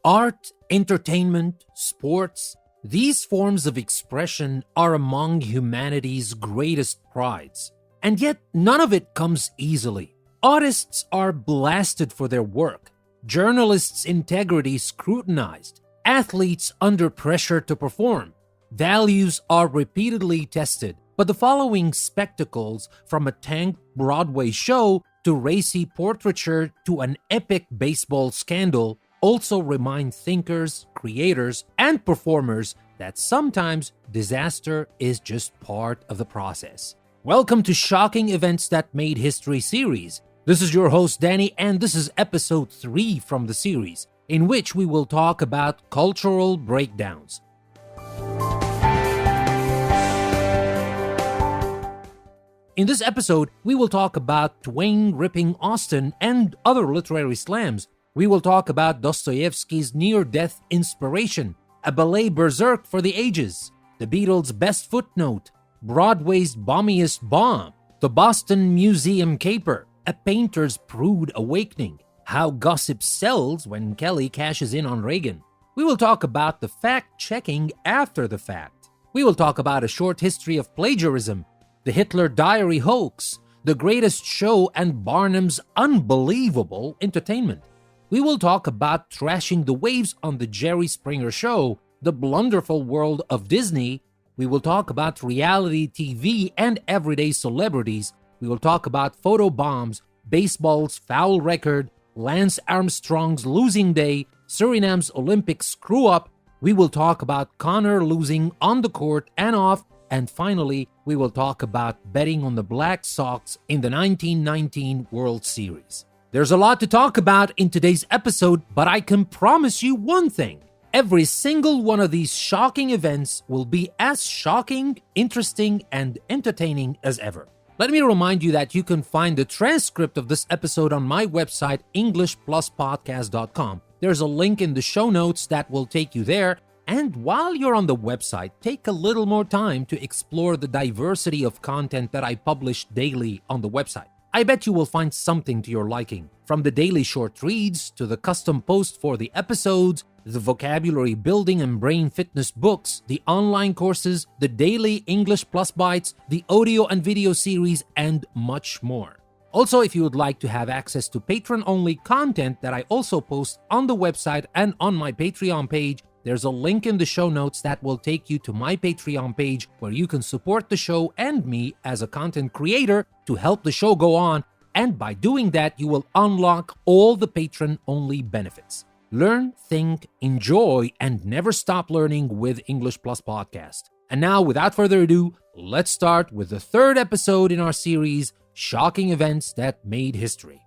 Art, entertainment, sports, these forms of expression are among humanity's greatest prides. And yet, none of it comes easily. Artists are blasted for their work, journalists' integrity scrutinized, athletes under pressure to perform. Values are repeatedly tested, but the following spectacles, from a tanked Broadway show to racy portraiture to an epic baseball scandal, also remind thinkers, creators, and performers that sometimes disaster is just part of the process. Welcome to Shocking Events That Made History series. This is your host Danny, and this is episode 3 from the series, in which we will talk about cultural breakdowns. In this episode, we will talk about Twain ripping Austen and other literary slams. We will talk about Dostoevsky's near-death inspiration, a ballet berserk for the ages, the Beatles' best footnote, Broadway's bombiest bomb, the Boston Museum caper, a painter's prude awakening, how gossip sells when Kelly cashes in on Reagan. We will talk about the fact-checking after the fact. We will talk about a short history of plagiarism, the Hitler diary hoax, the greatest show, and Barnum's unbelievable entertainment. We will talk about trashing the waves on the Jerry Springer Show, the blunderful world of Disney. We will talk about reality TV and everyday celebrities. We will talk about photo bombs, baseball's foul record, Lance Armstrong's losing day, Suriname's Olympic screw-up. We will talk about Connor losing on the court and off. And finally, we will talk about betting on the Black Sox in the 1919 World Series. There's a lot to talk about in today's episode, but I can promise you one thing. Every single one of these shocking events will be as shocking, interesting, and entertaining as ever. Let me remind you that you can find the transcript of this episode on my website, EnglishPlusPodcast.com. There's a link in the show notes that will take you there. And while you're on the website, take a little more time to explore the diversity of content that I publish daily on the website. I bet you will find something to your liking, from the daily short reads to the custom posts for the episodes, the vocabulary building and brain fitness books, the online courses, the daily English Plus Bites, the audio and video series, and much more. Also, if you would like to have access to patron-only content that I also post on the website and on my Patreon page, there's a link in the show notes that will take you to my Patreon page where you can support the show and me as a content creator to help the show go on, and by doing that, you will unlock all the patron-only benefits. Learn, think, enjoy, and never stop learning with English Plus Podcast. And now, without further ado, let's start with the third episode in our series, Shocking Events That Made History.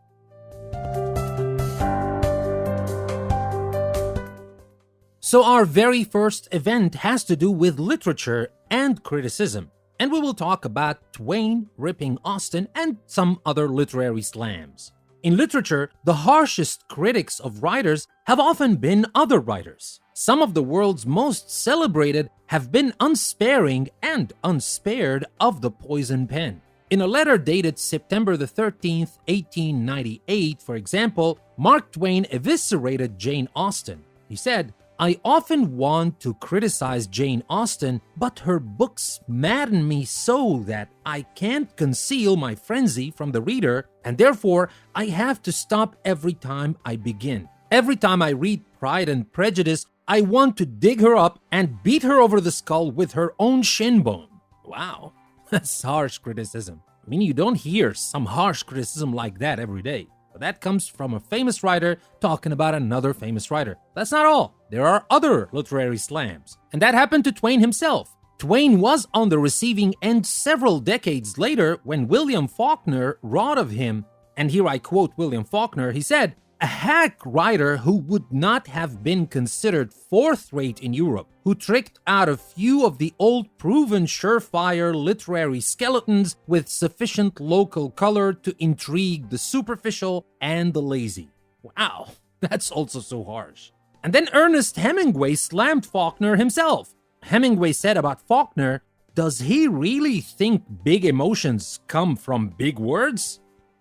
So our very first event has to do with literature and criticism, and we will talk about Twain ripping Austen and some other literary slams. In literature, the harshest critics of writers have often been other writers. Some of the world's most celebrated have been unsparing and unspared of the poison pen. In a letter dated September the 13th, 1898, for example, Mark Twain eviscerated Jane Austen. He said, "I often want to criticize Jane Austen, but her books madden me so that I can't conceal my frenzy from the reader, and therefore I have to stop every time I begin. Every time I read Pride and Prejudice, I want to dig her up and beat her over the skull with her own shin bone." Wow, that's harsh criticism. I mean, you don't hear some harsh criticism like that every day. That comes from a famous writer talking about another famous writer. That's not all. There are other literary slams. And that happened to Twain himself. Twain was on the receiving end several decades later when William Faulkner wrote of him, and here I quote William Faulkner, he said, "A hack writer who would not have been considered fourth-rate in Europe, who tricked out a few of the old proven surefire literary skeletons with sufficient local color to intrigue the superficial and the lazy." Wow, that's also so harsh. And then Ernest Hemingway slammed Faulkner himself. Hemingway said about Faulkner, "Does he really think big emotions come from big words?"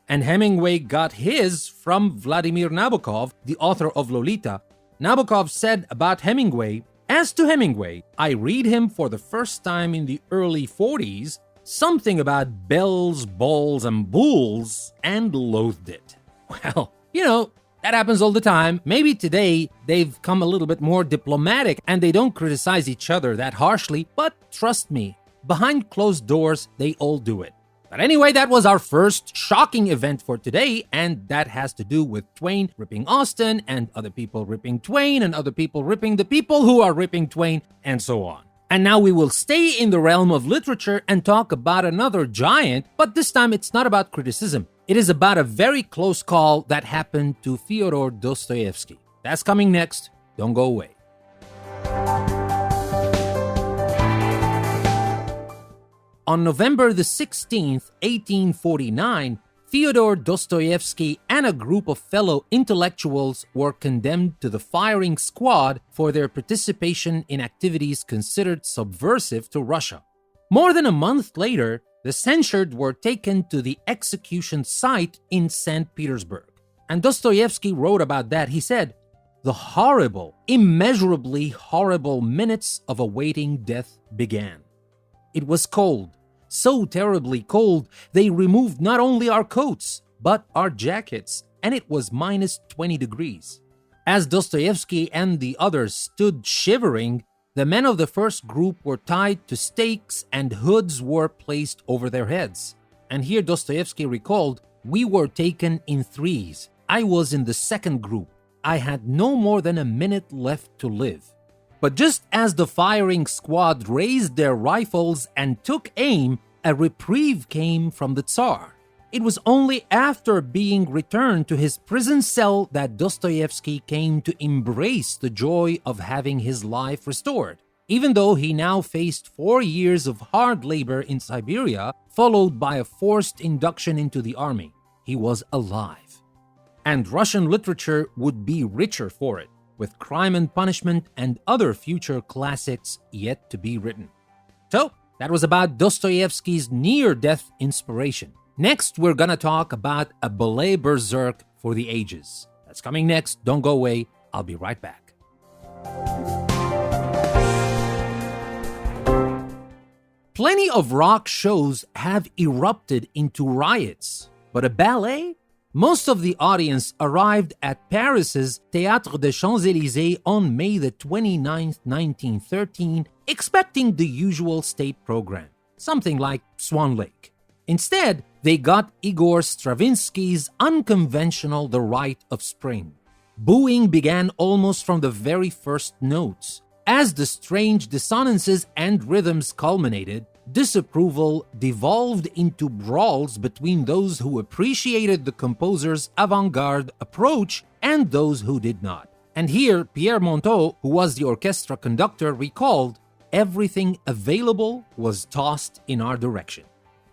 And Hemingway got his from Vladimir Nabokov, the author of Lolita. Nabokov said about Hemingway, "As to Hemingway, I read him for the first time in the early 40s, something about bells, balls, and bulls, and loathed it." Well, that happens all the time. Maybe today they've come a little bit more diplomatic and they don't criticize each other that harshly, but trust me, behind closed doors, they all do it. But anyway, that was our first shocking event for today, and that has to do with Twain ripping Austen, and other people ripping Twain, and other people ripping the people who are ripping Twain, and so on. And now we will stay in the realm of literature and talk about another giant, but this time it's not about criticism. It is about a very close call that happened to Fyodor Dostoevsky. That's coming next. Don't go away. On November the 16th, 1849, Fyodor Dostoevsky and a group of fellow intellectuals were condemned to the firing squad for their participation in activities considered subversive to Russia. More than a month later, the censured were taken to the execution site in St. Petersburg. And Dostoevsky wrote about that. He said, "The horrible, immeasurably horrible minutes of awaiting death began. It was cold, so terribly cold, they removed not only our coats, but our jackets, and it was minus 20 degrees. As Dostoevsky and the others stood shivering, the men of the first group were tied to stakes and hoods were placed over their heads." And here Dostoevsky recalled, "We were taken in threes. I was in the second group. I had no more than a minute left to live. But just as the firing squad raised their rifles and took aim, a reprieve came from the Tsar. It was only after being returned to his prison cell that Dostoevsky came to embrace the joy of having his life restored, even though he now faced 4 years of hard labor in Siberia, followed by a forced induction into the army. He was alive. And Russian literature would be richer for it, with Crime and Punishment and other future classics yet to be written." So, that was about Dostoevsky's near-death inspiration. Next, we're gonna talk about a ballet berserk for the ages. That's coming next. Don't go away. I'll be right back. Plenty of rock shows have erupted into riots, but a ballet? Most of the audience arrived at Paris's Théâtre des Champs-Élysées on May the 29th, 1913, expecting the usual state program, something like Swan Lake. Instead, they got Igor Stravinsky's unconventional The Rite of Spring. Booing began almost from the very first notes. As the strange dissonances and rhythms culminated, disapproval devolved into brawls between those who appreciated the composer's avant-garde approach and those who did not. And here, Pierre Monteau, who was the orchestra conductor, recalled, "Everything available was tossed in our direction."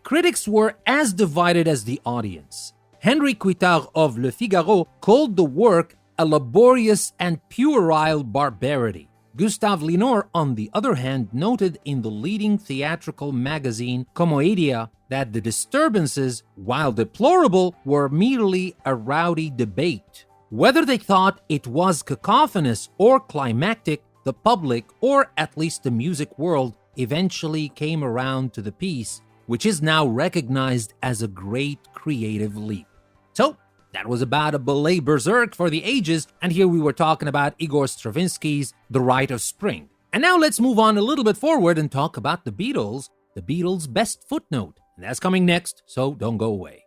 Critics were as divided as the audience. Henri Cuitard of Le Figaro called the work a laborious and puerile barbarity. Gustave Lenore, on the other hand, noted in the leading theatrical magazine Comoedia that the disturbances, while deplorable, were merely a rowdy debate. Whether they thought it was cacophonous or climactic, the public, or at least the music world, eventually came around to the piece, which is now recognized as a great creative leap. So, that was about a ballet berserk for the ages, and here we were talking about Igor Stravinsky's The Rite of Spring. And now let's move on a little bit forward and talk about the Beatles' best footnote. And that's coming next, so don't go away.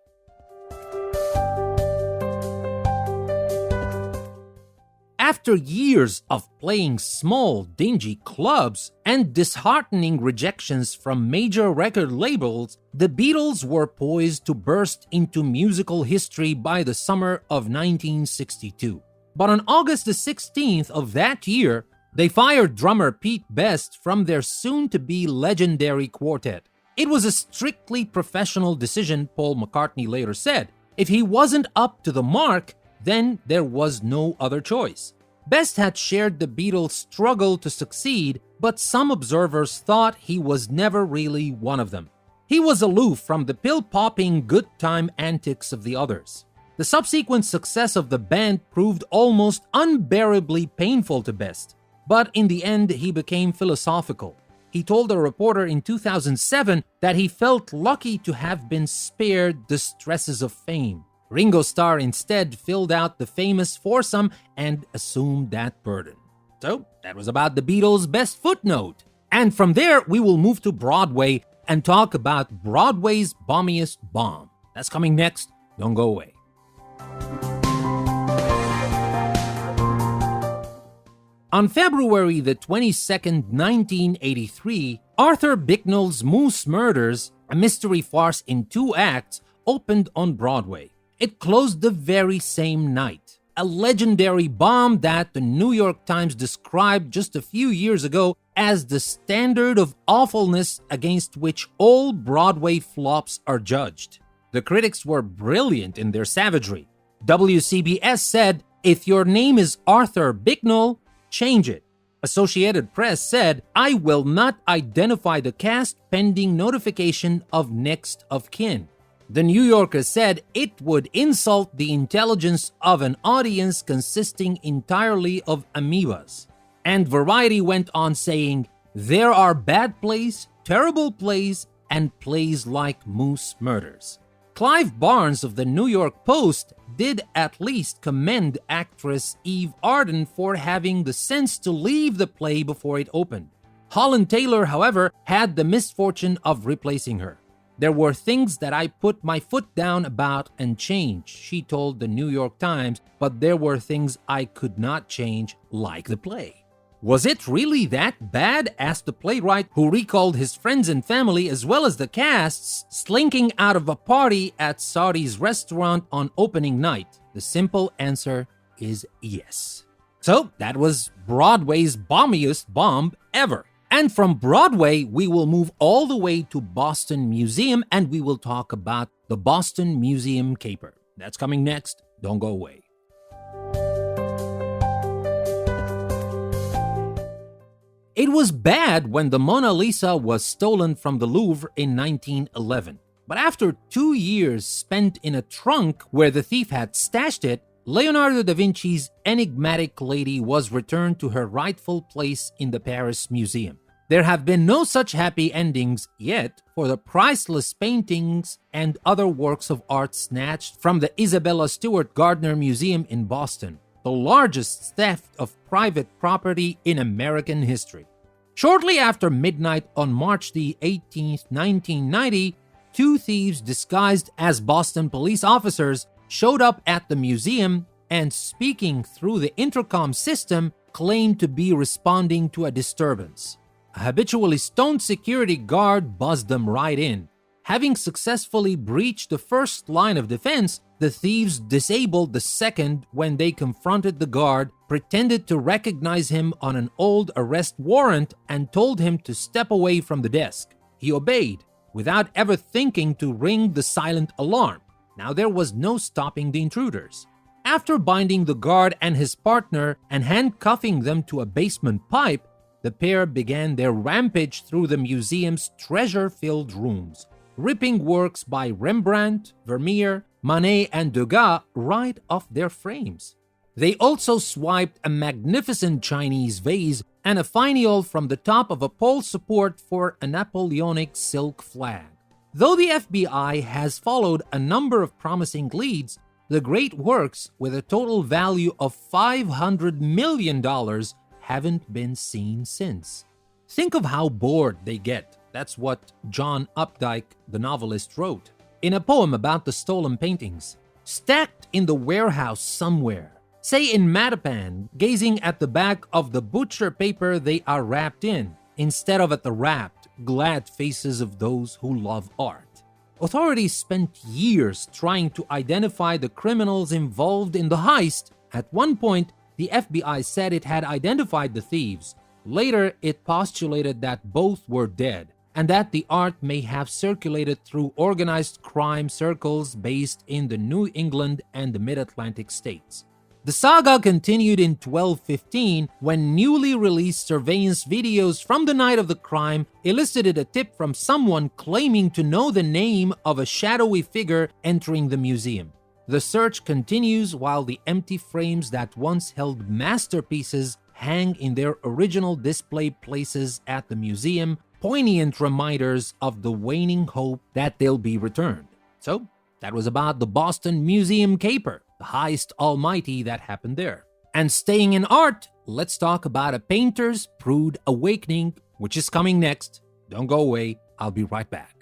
After years of playing small, dingy clubs and disheartening rejections from major record labels, the Beatles were poised to burst into musical history by the summer of 1962. But on August the 16th of that year, they fired drummer Pete Best from their soon-to-be legendary quartet. It was a strictly professional decision, Paul McCartney later said. If he wasn't up to the mark, then there was no other choice. Best had shared the Beatles' struggle to succeed, but some observers thought he was never really one of them. He was aloof from the pill-popping good-time antics of the others. The subsequent success of the band proved almost unbearably painful to Best, but in the end he became philosophical. He told a reporter in 2007 that he felt lucky to have been spared the stresses of fame. Ringo Starr instead filled out the famous foursome and assumed that burden. So that was about the Beatles' best footnote. And from there, we will move to Broadway and talk about Broadway's bombiest bomb. That's coming next. Don't go away. On February the 22nd, 1983, Arthur Bicknell's Moose Murders, a mystery farce in 2 acts, opened on Broadway. It closed the very same night. A legendary bomb that the New York Times described just a few years ago as the standard of awfulness against which all Broadway flops are judged. The critics were brilliant in their savagery. WCBS said, "If your name is Arthur Bicknell, change it." Associated Press said, "I will not identify the cast pending notification of next of kin." The New Yorker said it would insult the intelligence of an audience consisting entirely of amoebas. And Variety went on saying, "There are bad plays, terrible plays, and plays like Moose Murders." Clive Barnes of the New York Post did at least commend actress Eve Arden for having the sense to leave the play before it opened. Holland Taylor, however, had the misfortune of replacing her. "There were things that I put my foot down about and changed," she told the New York Times, "but there were things I could not change, like the play." "Was it really that bad?" asked the playwright, who recalled his friends and family as well as the casts slinking out of a party at Saudi's restaurant on opening night. The simple answer is yes. So that was Broadway's bombiest bomb ever. And from Broadway, we will move all the way to Boston Museum and we will talk about the Boston Museum caper. That's coming next. Don't go away. It was bad when the Mona Lisa was stolen from the Louvre in 1911. But after 2 years spent in a trunk where the thief had stashed it, Leonardo da Vinci's enigmatic lady was returned to her rightful place in the Paris Museum. There have been no such happy endings yet for the priceless paintings and other works of art snatched from the Isabella Stewart Gardner Museum in Boston, the largest theft of private property in American history. Shortly after midnight on March the 18th, 1990, 2 thieves disguised as Boston police officers showed up at the museum and, speaking through the intercom system, claimed to be responding to a disturbance. A habitually stoned security guard buzzed them right in. Having successfully breached the first line of defense, the thieves disabled the second when they confronted the guard, pretended to recognize him on an old arrest warrant, and told him to step away from the desk. He obeyed, without ever thinking to ring the silent alarm. Now there was no stopping the intruders. After binding the guard and his partner and handcuffing them to a basement pipe, the pair began their rampage through the museum's treasure-filled rooms, ripping works by Rembrandt, Vermeer, Manet, and Degas right off their frames. They also swiped a magnificent Chinese vase and a finial from the top of a pole support for a Napoleonic silk flag. Though the FBI has followed a number of promising leads, the great works, with a total value of $500 million, haven't been seen since. Think of how bored they get. That's what John Updike, the novelist, wrote in a poem about the stolen paintings. Stacked in the warehouse somewhere, say in Mattapan, gazing at the back of the butcher paper they are wrapped in, instead of at the rapt, glad faces of those who love art. Authorities spent years trying to identify the criminals involved in the heist. At one point, the FBI said it had identified the thieves. Later, it postulated that both were dead, and that the art may have circulated through organized crime circles based in the New England and the Mid-Atlantic states. The saga continued in 1215 when newly released surveillance videos from the night of the crime elicited a tip from someone claiming to know the name of a shadowy figure entering the museum. The search continues while the empty frames that once held masterpieces hang in their original display places at the museum, poignant reminders of the waning hope that they'll be returned. So, that was about the Boston Museum caper, the heist almighty that happened there. And staying in art, let's talk about a painter's prude awakening, which is coming next. Don't go away, I'll be right back.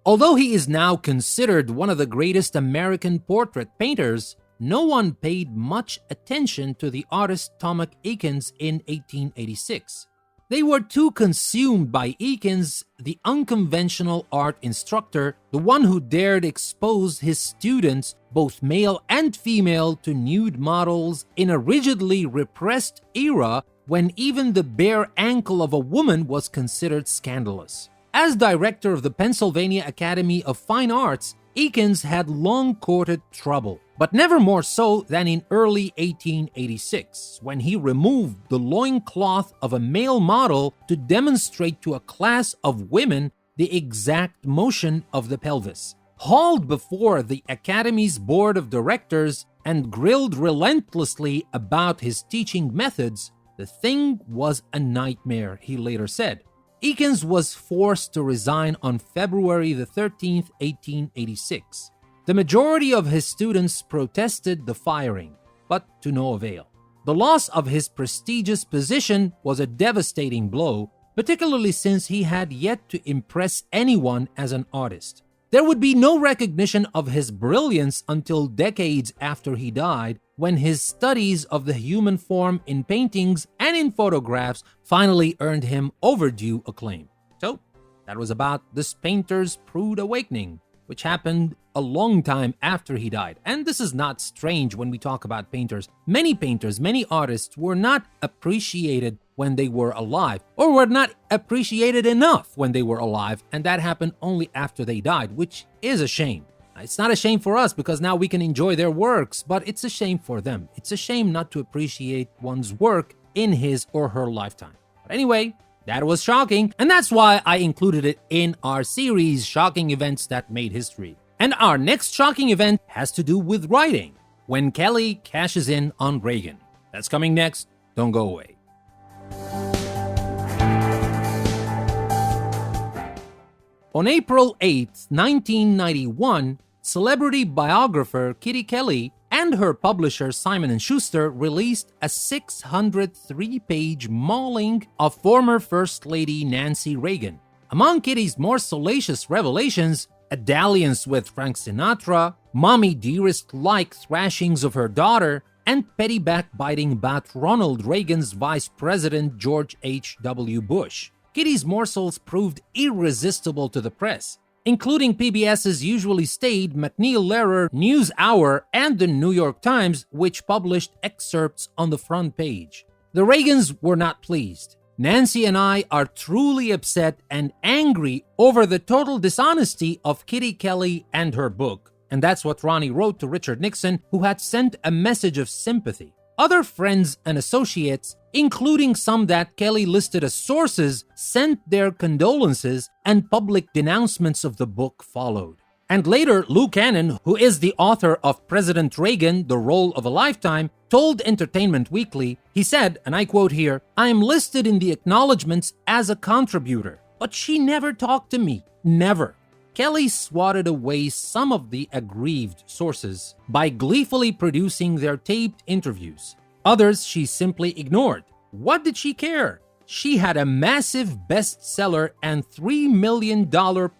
Although he is now considered one of the greatest American portrait painters, no one paid much attention to the artist Thomas Eakins in 1886. They were too consumed by Eakins, the unconventional art instructor, the one who dared expose his students, both male and female, to nude models in a rigidly repressed era when even the bare ankle of a woman was considered scandalous. As director of the Pennsylvania Academy of Fine Arts, Eakins had long courted trouble, but never more so than in early 1886, when he removed the loincloth of a male model to demonstrate to a class of women the exact motion of the pelvis. Hauled before the Academy's board of directors and grilled relentlessly about his teaching methods, the thing was a nightmare, he later said. Eakins was forced to resign on February the 13th, 1886. The majority of his students protested the firing, but to no avail. The loss of his prestigious position was a devastating blow, particularly since he had yet to impress anyone as an artist. There would be no recognition of his brilliance until decades after he died, when his studies of the human form in paintings and in photographs finally earned him overdue acclaim. So, that was about this painter's prude awakening, which happened a long time after he died. And this is not strange when we talk about painters, many artists were not appreciated when they were alive, or were not appreciated enough when they were alive, and that happened only after they died, which is a shame. It's not a shame for us because now we can enjoy their works, but it's a shame for them. It's a shame not to appreciate one's work in his or her lifetime. But anyway, that was shocking, and that's why I included it in our series, Shocking Events That Made History. And our next shocking event has to do with writing, when Kelly cashes in on Reagan. That's coming next. Don't go away. On April 8, 1991, celebrity biographer Kitty Kelly and her publisher Simon & Schuster released a 603-page mauling of former First Lady Nancy Reagan. Among Kitty's more salacious revelations, a dalliance with Frank Sinatra, mommy dearest-like thrashings of her daughter, and petty backbiting about Ronald Reagan's Vice President George H.W. Bush. Kitty's morsels proved irresistible to the press, including PBS's usually staid MacNeil-Lehrer NewsHour and the New York Times, which published excerpts on the front page. The Reagans were not pleased. Nancy and I are truly upset and angry over the total dishonesty of Kitty Kelly and her book. And that's what Ronnie wrote to Richard Nixon, who had sent a message of sympathy. Other friends and associates, including some that Kelly listed as sources, sent their condolences, and public denouncements of the book followed. And later, Lou Cannon, who is the author of President Reagan, The Role of a Lifetime, told Entertainment Weekly, he said, and I quote here, "I am listed in the acknowledgments as a contributor, but she never talked to me. Never." Kelly swatted away some of the aggrieved sources by gleefully producing their taped interviews. Others she simply ignored. What did she care? She had a massive bestseller and $3 million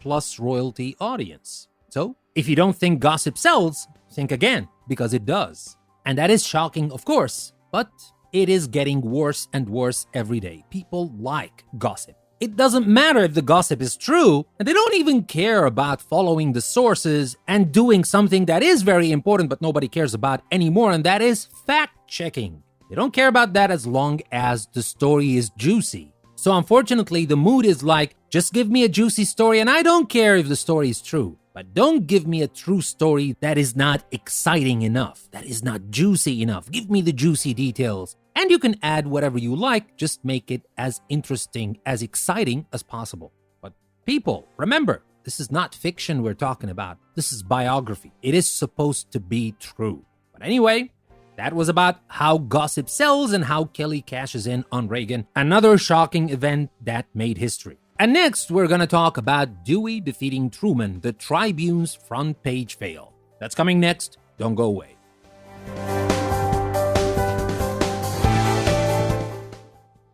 plus royalty audience. So, if you don't think gossip sells, think again, because it does. And that is shocking, of course, but it is getting worse and worse every day. People like gossip. It doesn't matter if the gossip is true, and they don't even care about following the sources and doing something that is very important but nobody cares about anymore, and that is fact-checking. They don't care about that as long as the story is juicy. So unfortunately, the mood is like, just give me a juicy story and I don't care if the story is true. But don't give me a true story that is not exciting enough, that is not juicy enough. Give me the juicy details. And you can add whatever you like, just make it as interesting, as exciting as possible. But people. Remember, this is not fiction we're talking about. This is biography. It is supposed to be true. But anyway, that was about how gossip sells and how Kelly cashes in on Reagan. Another shocking event that made history. And next, we're going to talk about Dewey defeating Truman, the Tribune's front page fail. That's coming next. Don't go away.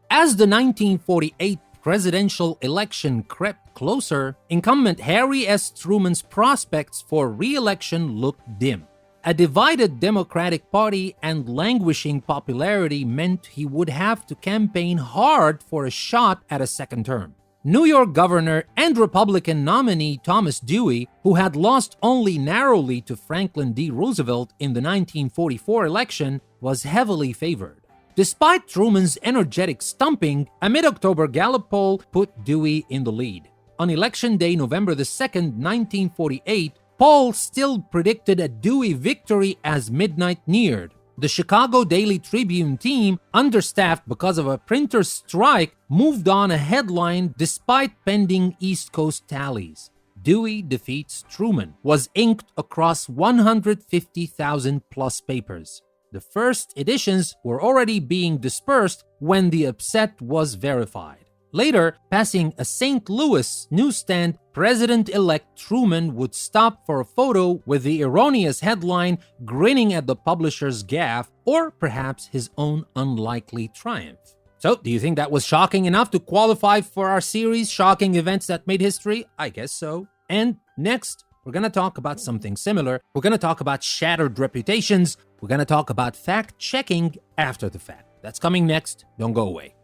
As the 1948 presidential election crept closer, incumbent Harry S. Truman's prospects for re-election looked dim. A divided Democratic Party and languishing popularity meant he would have to campaign hard for a shot at a second term. New York governor and Republican nominee Thomas Dewey, who had lost only narrowly to Franklin D. Roosevelt in the 1944 election, was heavily favored. Despite Truman's energetic stumping, a mid-October Gallup poll put Dewey in the lead. On Election Day, November 2, 1948, polls still predicted a Dewey victory as midnight neared. The Chicago Daily Tribune team, understaffed because of a printer's strike, moved on a headline despite pending East Coast tallies. Dewey defeats Truman was inked across 150,000 plus papers. The first editions were already being dispersed when the upset was verified. Later, passing a St. Louis newsstand, President-elect Truman would stop for a photo with the erroneous headline, grinning at the publisher's gaffe, or perhaps his own unlikely triumph. So, do you think that was shocking enough to qualify for our series, Shocking Events That Made History? I guess so. And next, we're going to talk about something similar. We're going to talk about shattered reputations. We're going to talk about fact-checking after the fact. That's coming next. Don't go away.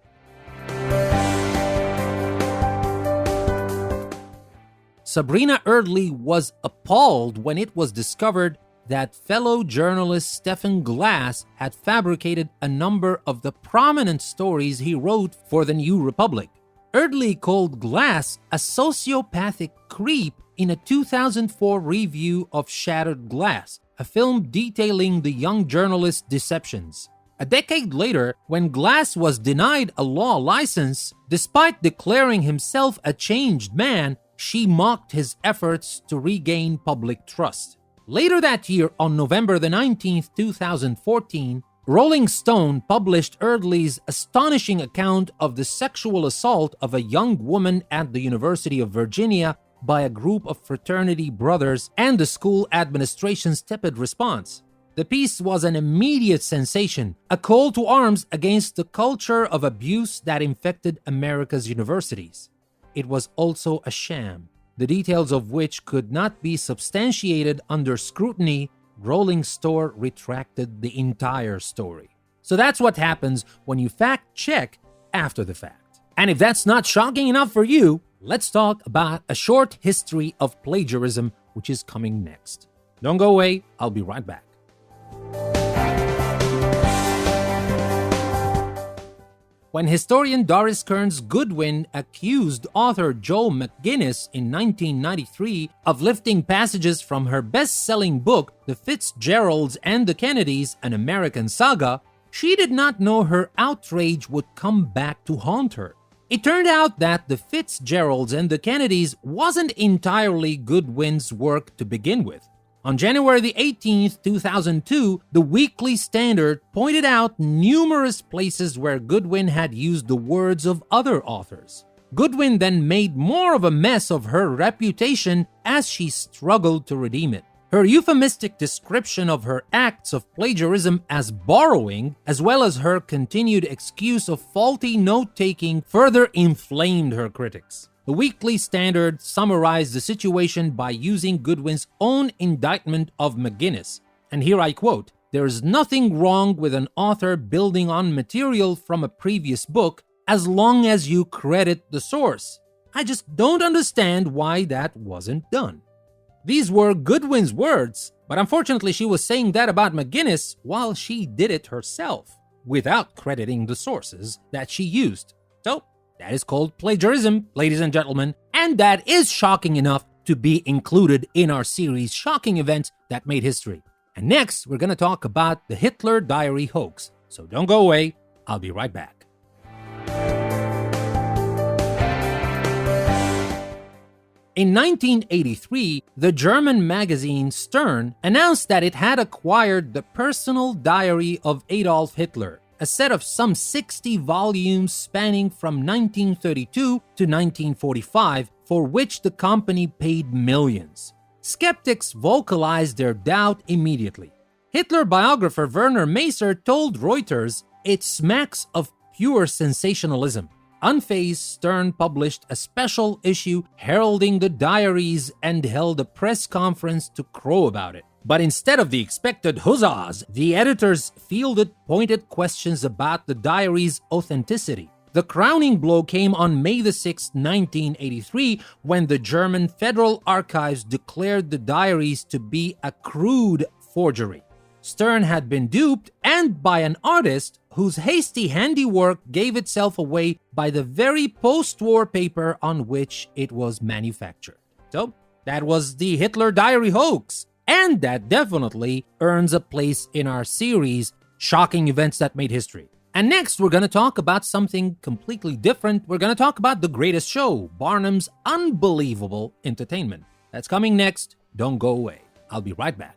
Sabrina Erdely was appalled when it was discovered that fellow journalist Stephen Glass had fabricated a number of the prominent stories he wrote for the New Republic. Erdely called Glass a sociopathic creep in a 2004 review of Shattered Glass, a film detailing the young journalist's deceptions. A decade later, when Glass was denied a law license, despite declaring himself a changed man, she mocked his efforts to regain public trust. Later that year, on November 19, 2014, Rolling Stone published Erdely's astonishing account of the sexual assault of a young woman at the University of Virginia by a group of fraternity brothers and the school administration's tepid response. The piece was an immediate sensation, a call to arms against the culture of abuse that infected America's universities. It was also a sham, the details of which could not be substantiated under scrutiny. Rolling Stone retracted the entire story. So that's what happens when you fact-check after the fact. And if that's not shocking enough for you, let's talk about a short history of plagiarism, which is coming next. Don't go away, I'll be right back. When historian Doris Kearns Goodwin accused author Joe McGinnis in 1993 of lifting passages from her best-selling book, The Fitzgeralds and the Kennedys, An American Saga, she did not know her outrage would come back to haunt her. It turned out that The Fitzgeralds and the Kennedys wasn't entirely Goodwin's work to begin with. On January 18, 2002, the Weekly Standard pointed out numerous places where Goodwin had used the words of other authors. Goodwin then made more of a mess of her reputation as she struggled to redeem it. Her euphemistic description of her acts of plagiarism as borrowing, as well as her continued excuse of faulty note-taking, further inflamed her critics. The Weekly Standard summarized the situation by using Goodwin's own indictment of McGinnis. And here I quote, "There is nothing wrong with an author building on material from a previous book as long as you credit the source. I just don't understand why that wasn't done." These were Goodwin's words, but unfortunately she was saying that about McGinnis while she did it herself, without crediting the sources that she used. So, that is called plagiarism, ladies and gentlemen, and that is shocking enough to be included in our series Shocking Events That Made History. And next, we're going to talk about the Hitler Diary hoax. So don't go away, I'll be right back. In 1983, the German magazine Stern announced that it had acquired the personal diary of Adolf Hitler, a set of some 60 volumes spanning from 1932 to 1945, for which the company paid millions. Skeptics vocalized their doubt immediately. Hitler biographer Werner Maser told Reuters, "It smacks of pure sensationalism." Unfazed, Stern published a special issue heralding the diaries and held a press conference to crow about it. But instead of the expected huzzas, the editors fielded pointed questions about the diary's authenticity. The crowning blow came on May 6, 1983, when the German Federal Archives declared the diaries to be a crude forgery. Stern had been duped, and by an artist whose hasty handiwork gave itself away by the very post-war paper on which it was manufactured. So, that was the Hitler diary hoax, and that definitely earns a place in our series, Shocking Events That Made History. And next, we're going to talk about something completely different. We're going to talk about The Greatest Show, Barnum's unbelievable entertainment. That's coming next. Don't go away. I'll be right back.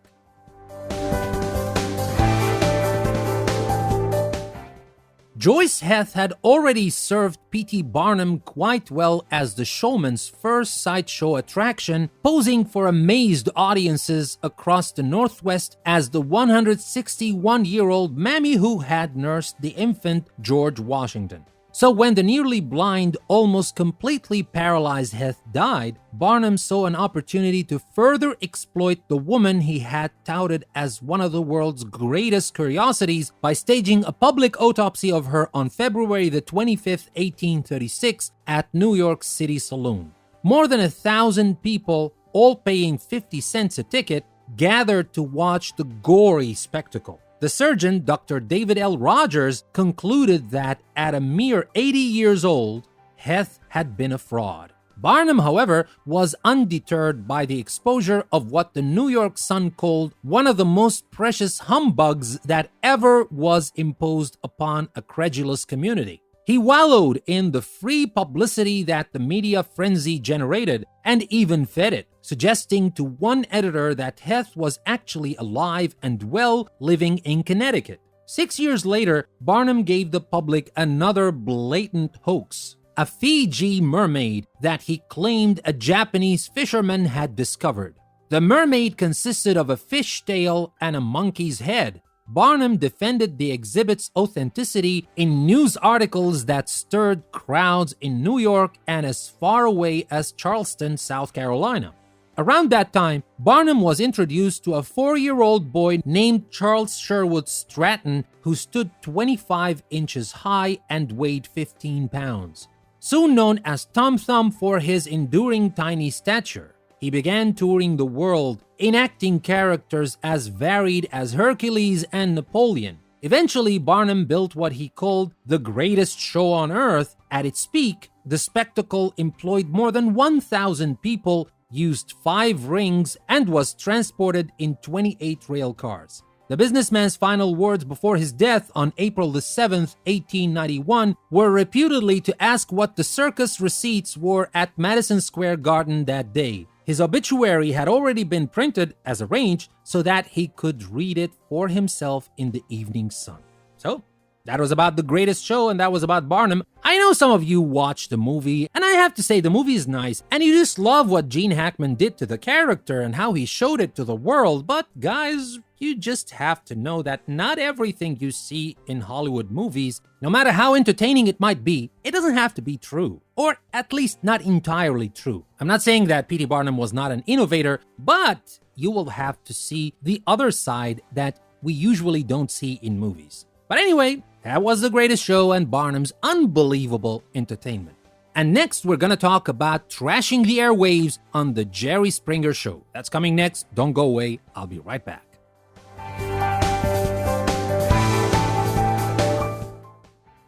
Joyce Heth had already served P.T. Barnum quite well as the showman's first sideshow attraction, posing for amazed audiences across the Northwest as the 161-year-old mammy who had nursed the infant George Washington. So when the nearly blind, almost completely paralyzed Heth died, Barnum saw an opportunity to further exploit the woman he had touted as one of the world's greatest curiosities by staging a public autopsy of her on February the 25th, 1836 at New York City Saloon. More than 1,000 people, all paying 50 cents a ticket, gathered to watch the gory spectacle. The surgeon, Dr. David L. Rogers, concluded that at a mere 80 years old, Heth had been a fraud. Barnum, however, was undeterred by the exposure of what the New York Sun called one of the most precious humbugs that ever was imposed upon a credulous community. He wallowed in the free publicity that the media frenzy generated and even fed it, suggesting to one editor that Heth was actually alive and well, living in Connecticut. 6 years later, Barnum gave the public another blatant hoax, a Fiji mermaid that he claimed a Japanese fisherman had discovered. The mermaid consisted of a fish tail and a monkey's head. Barnum defended the exhibit's authenticity in news articles that stirred crowds in New York and as far away as Charleston, South Carolina. Around that time, Barnum was introduced to a 4-year-old boy named Charles Sherwood Stratton, who stood 25 inches high and weighed 15 pounds. Soon known as Tom Thumb for his enduring tiny stature, he began touring the world, enacting characters as varied as Hercules and Napoleon. Eventually, Barnum built what he called the greatest show on earth. At its peak, the spectacle employed more than 1,000 people, used 5 rings, and was transported in 28 rail cars. The businessman's final words before his death on April the 7th, 1891, were reputedly to ask what the circus receipts were at Madison Square Garden that day. His obituary had already been printed as arranged so that he could read it for himself in the evening sun. So, that was about The Greatest Show, and that was about Barnum. I know some of you watched the movie, and I have to say the movie is nice, and you just love what Gene Hackman did to the character and how he showed it to the world, but guys, you just have to know that not everything you see in Hollywood movies, no matter how entertaining it might be, it doesn't have to be true, or at least not entirely true. I'm not saying that P.T. Barnum was not an innovator, but you will have to see the other side that we usually don't see in movies. But anyway, that was The Greatest Show and Barnum's unbelievable entertainment. And next, we're going to talk about trashing the airwaves on The Jerry Springer Show. That's coming next. Don't go away. I'll be right back.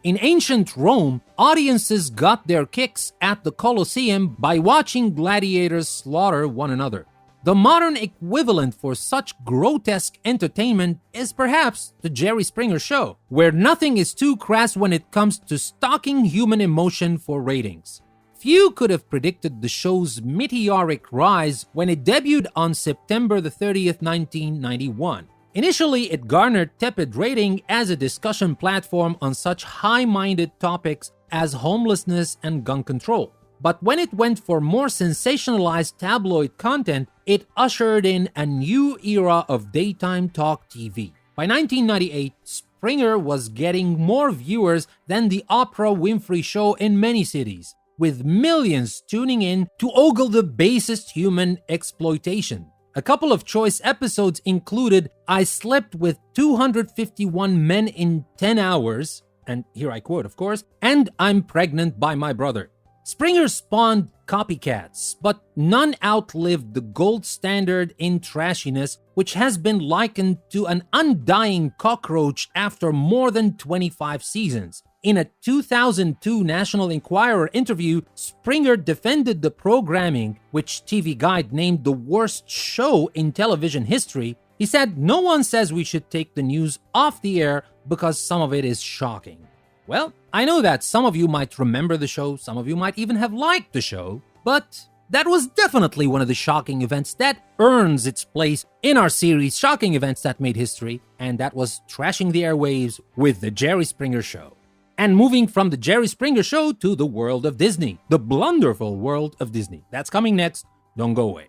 In ancient Rome, audiences got their kicks at the Colosseum by watching gladiators slaughter one another. The modern equivalent for such grotesque entertainment is perhaps The Jerry Springer Show, where nothing is too crass when it comes to stalking human emotion for ratings. few could have predicted the show's meteoric rise when it debuted on September the 30th, 1991. Initially, it garnered tepid rating as a discussion platform on such high-minded topics as homelessness and gun control. But when it went for more sensationalized tabloid content, it ushered in a new era of daytime talk TV. By 1998, Springer was getting more viewers than the Oprah Winfrey Show in many cities, with millions tuning in to ogle the basest human exploitation. A couple of choice episodes included I Slept with 251 Men in 10 Hours, and here I quote, of course, and I'm Pregnant by My Brother. Springer spawned copycats, but none outlived the gold standard in trashiness, which has been likened to an undying cockroach after more than 25 seasons. In a 2002 National Enquirer interview, Springer defended the programming, which TV Guide named the worst show in television history. He said, "No one says we should take the news off the air because some of it is shocking." Well, I know that some of you might remember the show, some of you might even have liked the show, but that was definitely one of the shocking events that earns its place in our series Shocking Events That Made History, and that was trashing the airwaves with The Jerry Springer Show. And moving from The Jerry Springer Show to the world of Disney, the blunderful world of Disney. That's coming next. Don't go away.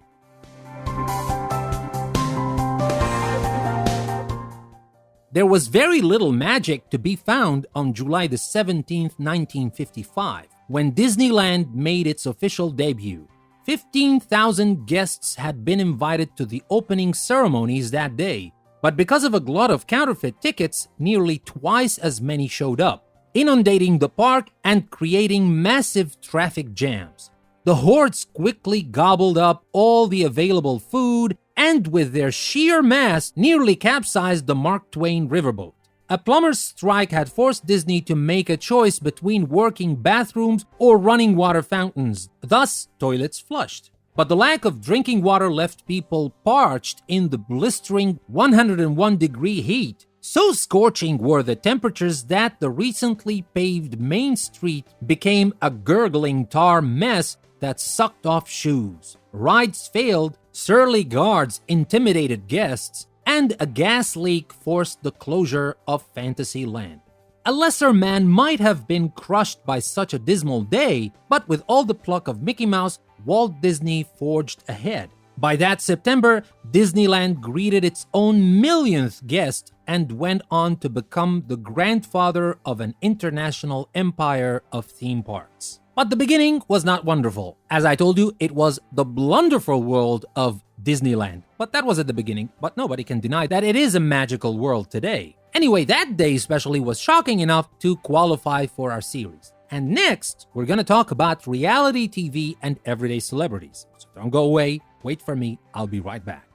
There was very little magic to be found on July the 17th, 1955, when Disneyland made its official debut. 15,000 guests had been invited to the opening ceremonies that day, but because of a glut of counterfeit tickets, nearly twice as many showed up, inundating the park and creating massive traffic jams. The hordes quickly gobbled up all the available food and with their sheer mass nearly capsized the Mark Twain riverboat. A plumber's strike had forced Disney to make a choice between working bathrooms or running water fountains, thus toilets flushed. But the lack of drinking water left people parched in the blistering 101-degree heat. So scorching were the temperatures that the recently paved Main Street became a gurgling tar mess that sucked off shoes. Rides failed, surly guards intimidated guests, and a gas leak forced the closure of Fantasyland. A lesser man might have been crushed by such a dismal day, but with all the pluck of Mickey Mouse, Walt Disney forged ahead. By that September, Disneyland greeted its own millionth guest and went on to become the grandfather of an international empire of theme parks. But the beginning was not wonderful. As I told you, it was the blunderful world of Disneyland. But that was at the beginning, but nobody can deny that it is a magical world today. Anyway, that day especially was shocking enough to qualify for our series. And next, we're going to talk about reality TV and everyday celebrities. So don't go away, wait for me, I'll be right back.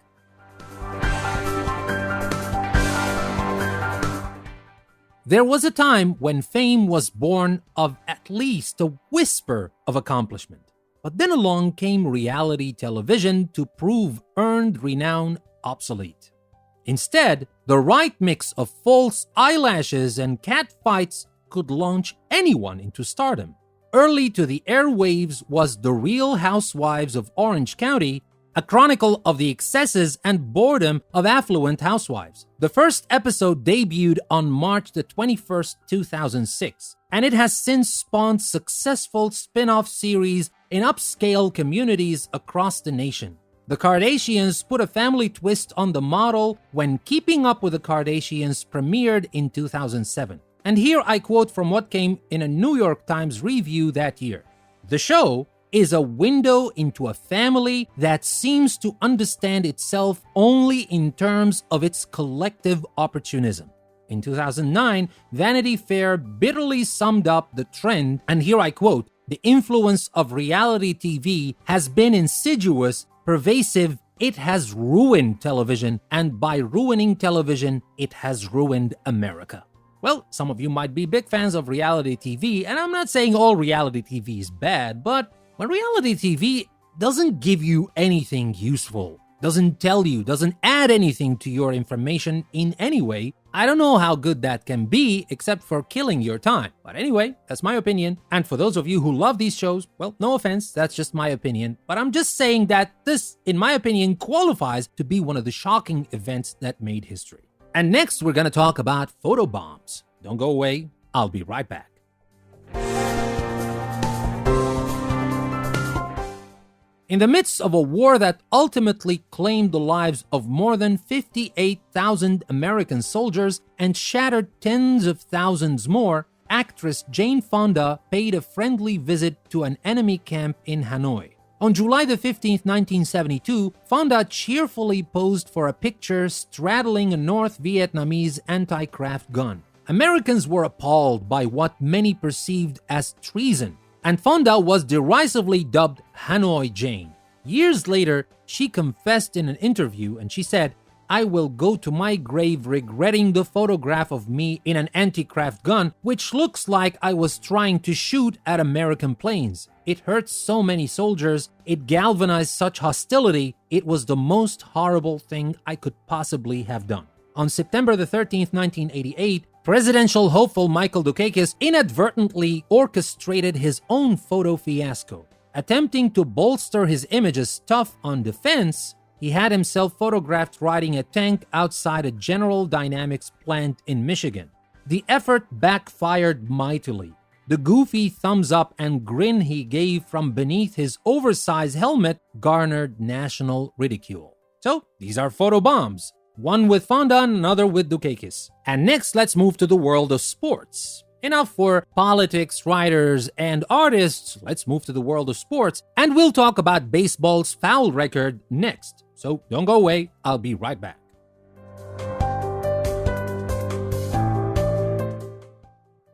There was a time when fame was born of at least a whisper of accomplishment. But then along came reality television to prove earned renown obsolete. Instead, the right mix of false eyelashes and catfights could launch anyone into stardom. Early to the airwaves was The Real Housewives of Orange County, a chronicle of the excesses and boredom of affluent housewives. The first episode debuted on March the 21st, 2006, and it has since spawned successful spin-off series in upscale communities across the nation. The Kardashians put a family twist on the model when Keeping Up with the Kardashians premiered in 2007. And here I quote from what came in a New York Times review that year. The show is a window into a family that seems to understand itself only in terms of its collective opportunism. In 2009, Vanity Fair bitterly summed up the trend, and here I quote, "The influence of reality TV has been insidious, pervasive, it has ruined television, and by ruining television, it has ruined America." Well, some of you might be big fans of reality TV, and I'm not saying all reality TV is bad, but when reality TV doesn't give you anything useful, doesn't tell you, doesn't add anything to your information in any way, I don't know how good that can be except for killing your time. But anyway, that's my opinion. And for those of you who love these shows, well, no offense, that's just my opinion. But I'm just saying that this, in my opinion, qualifies to be one of the shocking events that made history. And next, we're going to talk about photobombs. Don't go away. I'll be right back. In the midst of a war that ultimately claimed the lives of more than 58,000 American soldiers and shattered tens of thousands more, actress Jane Fonda paid a friendly visit to an enemy camp in Hanoi. On July the 15th, 1972, Fonda cheerfully posed for a picture straddling a North Vietnamese anti-craft gun. Americans were appalled by what many perceived as treason, and Fonda was derisively dubbed Hanoi Jane. Years later, she confessed in an interview and she said, "I will go to my grave regretting the photograph of me in an anti-craft gun, which looks like I was trying to shoot at American planes. It hurt so many soldiers, it galvanized such hostility, it was the most horrible thing I could possibly have done." On September the 13th, 1988, presidential hopeful Michael Dukakis inadvertently orchestrated his own photo fiasco. Attempting to bolster his image as tough on defense, he had himself photographed riding a tank outside a General Dynamics plant in Michigan. The effort backfired mightily. The goofy thumbs up and grin he gave from beneath his oversized helmet garnered national ridicule. So, these are photobombs. One with Fonda and another with Dukakis. And next, let's move to the world of sports. Enough for politics, writers, and artists. Let's move to the world of sports, and we'll talk about baseball's foul record next. So don't go away, I'll be right back.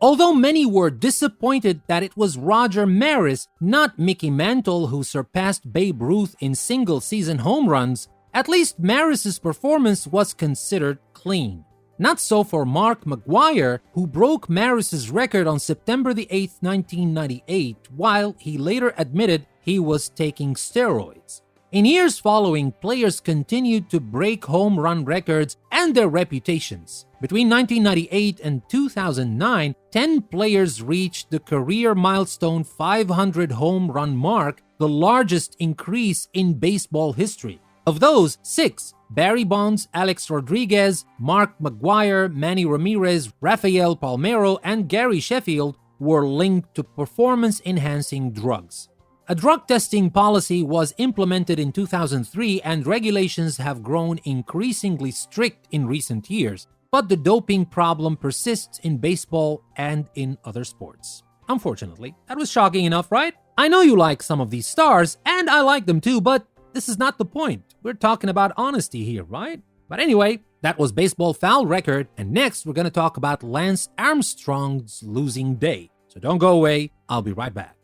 Although many were disappointed that it was Roger Maris, not Mickey Mantle, who surpassed Babe Ruth in single-season home runs, at least Maris's performance was considered clean. Not so for Mark McGwire, who broke Maris's record on September the 8th, 1998, while he later admitted he was taking steroids. In years following, players continued to break home run records and their reputations. Between 1998 and 2009, 10 players reached the career milestone 500 home run mark, the largest increase in baseball history. Of those, 6, Barry Bonds, Alex Rodriguez, Mark McGwire, Manny Ramirez, Rafael Palmeiro, and Gary Sheffield, were linked to performance-enhancing drugs. A drug testing policy was implemented in 2003, and regulations have grown increasingly strict in recent years, but the doping problem persists in baseball and in other sports. Unfortunately, that was shocking enough, right? I know you like some of these stars, and I like them too, but this is not the point. We're talking about honesty here, right? But anyway, that was baseball foul record, and next we're going to talk about Lance Armstrong's losing day. So don't go away, I'll be right back.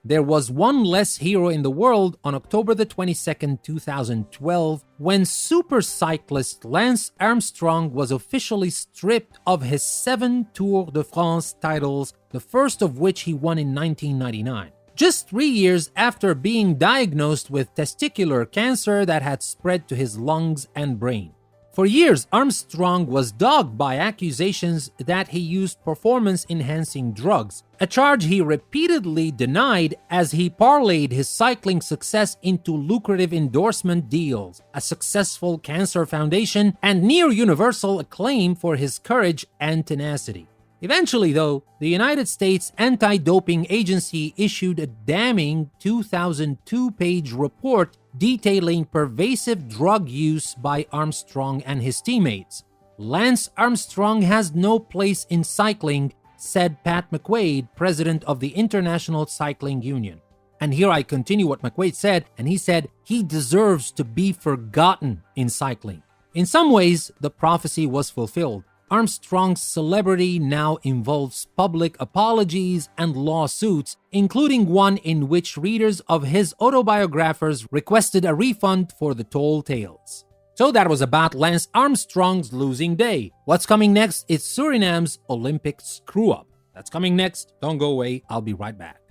There was one less hero in the world on October the 22nd, 2012, when super cyclist Lance Armstrong was officially stripped of his 7 Tour de France titles, the first of which he won in 1999. Just 3 years after being diagnosed with testicular cancer that had spread to his lungs and brain. For years, Armstrong was dogged by accusations that he used performance-enhancing drugs, a charge he repeatedly denied as he parlayed his cycling success into lucrative endorsement deals, a successful cancer foundation, and near-universal acclaim for his courage and tenacity. Eventually, though, the United States Anti-Doping Agency issued a damning 2002-page report detailing pervasive drug use by Armstrong and his teammates. Lance Armstrong has no place in cycling, said Pat McQuaid, president of the International Cycling Union. And here I continue what McQuaid said, and he said, he deserves to be forgotten in cycling. In some ways, the prophecy was fulfilled. Armstrong's celebrity now involves public apologies and lawsuits, including one in which readers of his autobiographers requested a refund for the tall tales. So that was about Lance Armstrong's losing day. What's coming next is Suriname's Olympic screw-up. That's coming next. Don't go away. I'll be right back.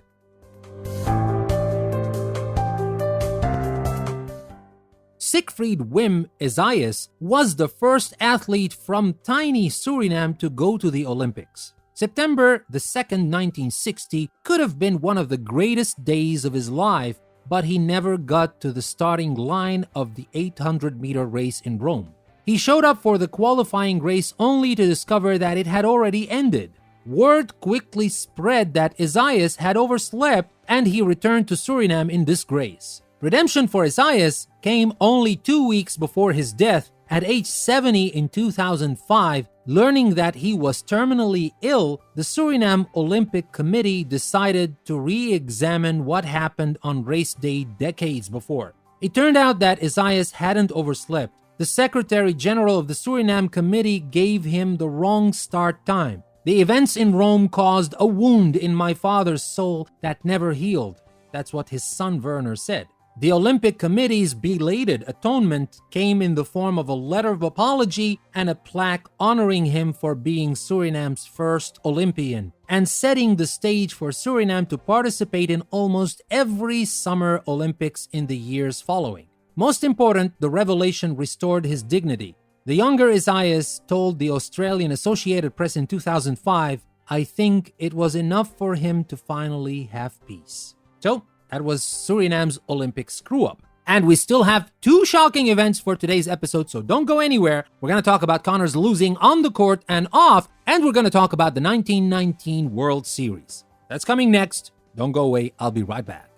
Siegfried Wim Esaias was the first athlete from tiny Suriname to go to the Olympics. September the 2nd, 1960 could have been one of the greatest days of his life, but he never got to the starting line of the 800-meter race in Rome. He showed up for the qualifying race only to discover that it had already ended. Word quickly spread that Esaias had overslept and he returned to Suriname in disgrace. Redemption for Esaias came only 2 weeks before his death at age 70 in 2005. Learning that he was terminally ill, the Suriname Olympic Committee decided to re-examine what happened on race day decades before. It turned out that Esaias hadn't overslept. The Secretary General of the Suriname Committee gave him the wrong start time. The events in Rome caused a wound in my father's soul that never healed. That's what his son Werner said. The Olympic Committee's belated atonement came in the form of a letter of apology and a plaque honoring him for being Suriname's first Olympian and setting the stage for Suriname to participate in almost every Summer Olympics in the years following. Most important, the revelation restored his dignity. The younger Esaias told the Australian Associated Press in 2005, "I think it was enough for him to finally have peace." So, that was Suriname's Olympic screw-up. And we still have 2 shocking events for today's episode, so don't go anywhere. We're going to talk about Connors losing on the court and off, and we're going to talk about the 1919 World Series. That's coming next. Don't go away. I'll be right back.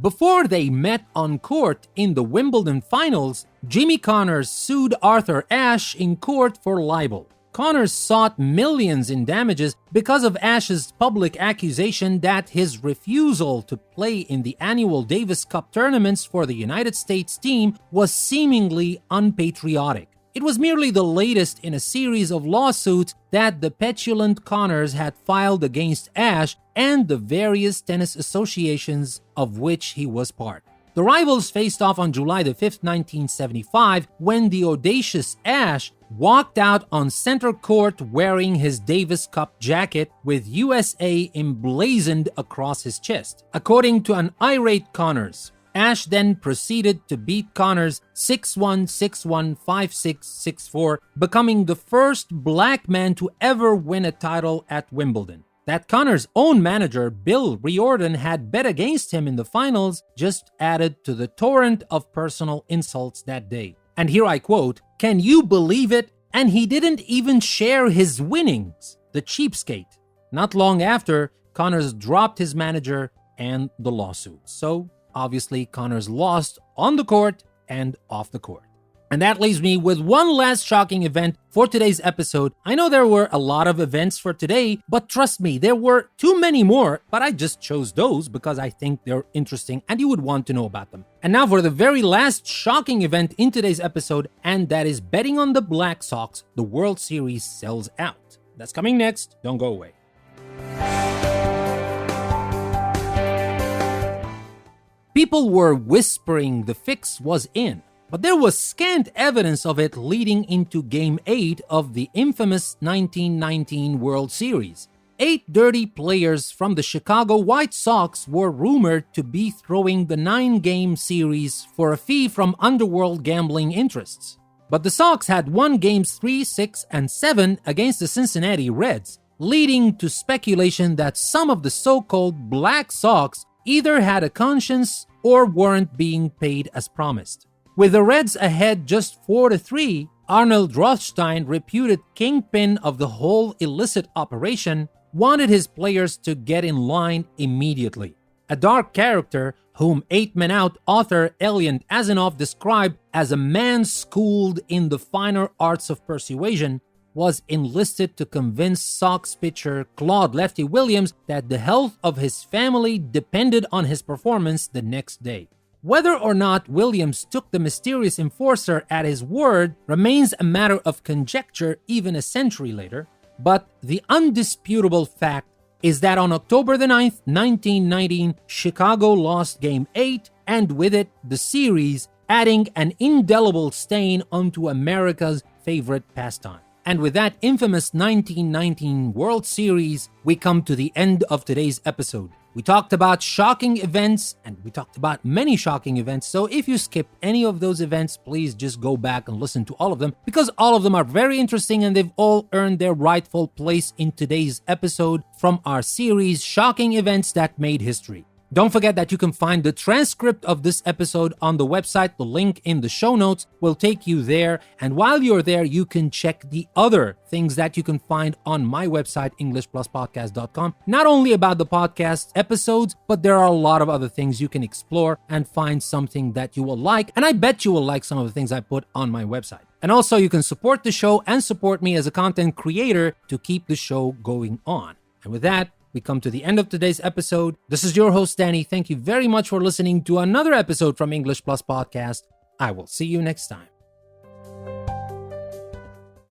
Before they met on court in the Wimbledon finals, Jimmy Connors sued Arthur Ashe in court for libel. Connors sought millions in damages because of Ashe's public accusation that his refusal to play in the annual Davis Cup tournaments for the United States team was seemingly unpatriotic. It was merely the latest in a series of lawsuits that the petulant Connors had filed against Ashe and the various tennis associations of which he was part. The rivals faced off on July the 5th, 1975, when the audacious Ashe walked out on center court wearing his Davis Cup jacket with USA emblazoned across his chest. According to an irate Connors, Ashe then proceeded to beat Connors 6-1, 6-1, 5-6, 6-4, becoming the first black man to ever win a title at Wimbledon. That Connors' own manager, Bill Riordan, had bet against him in the finals just added to the torrent of personal insults that day. And here I quote, "Can you believe it? And he didn't even share his winnings, the cheapskate." Not long after, Connors dropped his manager and the lawsuit. So, obviously, Connors lost on the court and off the court. And that leaves me with one last shocking event for today's episode. I know there were a lot of events for today, but trust me, there were too many more, but I just chose those because I think they're interesting and you would want to know about them. And now for the very last shocking event in today's episode, and that is betting on the Black Sox. The World Series sells out. That's coming next. Don't go away. People were whispering the fix was in, but there was scant evidence of it leading into Game 8 of the infamous 1919 World Series. 8 dirty players from the Chicago White Sox were rumored to be throwing the 9-game series for a fee from underworld gambling interests. But the Sox had won Games 3, 6, and 7 against the Cincinnati Reds, leading to speculation that some of the so-called Black Sox either had a conscience or weren't being paid as promised. With the Reds ahead just 4-3, Arnold Rothstein, reputed kingpin of the whole illicit operation, wanted his players to get in line immediately. A dark character, whom 8 Men Out author Elian Azanoff described as a man schooled in the finer arts of persuasion, was enlisted to convince Sox pitcher Claude "Lefty" Williams that the health of his family depended on his performance the next day. Whether or not Williams took the mysterious enforcer at his word remains a matter of conjecture even a century later, but the undisputable fact is that on October the 9th, 1919, Chicago lost Game 8, and with it, the series, adding an indelible stain onto America's favorite pastime. And with that infamous 1919 World Series, we come to the end of today's episode. We talked about shocking events, and we talked about many shocking events, so if you skipped any of those events, please just go back and listen to all of them, because all of them are very interesting and they've all earned their rightful place in today's episode from our series, Shocking Events That Made History. Don't forget that you can find the transcript of this episode on the website. The link in the show notes will take you there. And while you're there, you can check the other things that you can find on my website, EnglishPlusPodcast.com. Not only about the podcast episodes, but there are a lot of other things you can explore and find something that you will like. And I bet you will like some of the things I put on my website. And also, you can support the show and support me as a content creator to keep the show going on. And with that, we come to the end of today's episode. This is your host, Danny. Thank you very much for listening to another episode from English Plus Podcast. I will see you next time.